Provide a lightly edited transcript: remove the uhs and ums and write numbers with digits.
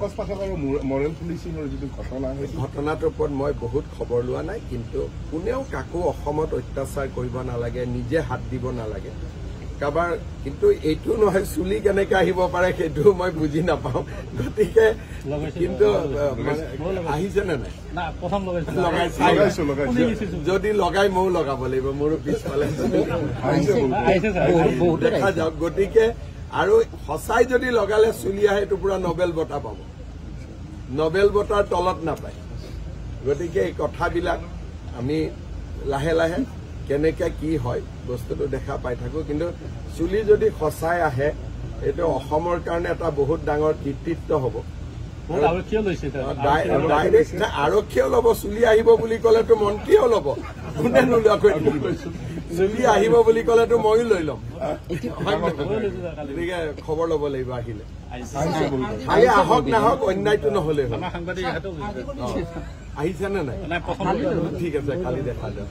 Morrell পুলিচিঙৰ যিটো ঘটনা ঘটনাটোৰ ওপৰত মই বহুত খবৰ লোৱা নাই, কিন্তু কোনেও কাকো অসমত অত্যাচাৰ কৰিব নালাগে, নিজে হাত দিব নালাগে কাৰোবাৰ। কিন্তু এইটো নহয় চুলি কেনেকে আহিব পাৰে সেইটো মই বুজি নাপাওঁ। গতিকে কিন্তু আহিছে নে নাই যদি লগাই ময়ো লগাব লাগিব, মোৰো পিছফালে দেখা যাওক। গতিকে আৰু সঁচাই যদি লগালে চুলি আহে এইটো পুৰা নবেল বঁটা পাব, নবেল বঁটাৰ তলত নাপায়। গতিকে এই কথাবিলাক আমি লাহে লাহে কেনেকে কি হয় বস্তুটো দেখা পাই থাকো। কিন্তু চুলি যদি সঁচাই আহে এইটো অসমৰ কাৰণে এটা বহুত ডাঙৰ কৃতিত্ব হ'ব। ডাইৰেক্ট আৰক্ষীয়েও ল'ব, চুলি আহিব বুলি ক'লেতো মন্ত্ৰীয়েও ল'ব, কোনে নোলোৱাকৈ থাকিব। চুলি আহিব বুলি ক'লেতো ময়ো লৈ ল'ম। গতিকে খবৰ ল'ব লাগিব আহিলে। খালি আহক নাহক অন্যায়টো নহ'লে হ'ল। আহিছে নে নাই? ঠিক আছে, কালি দেখা যাওক।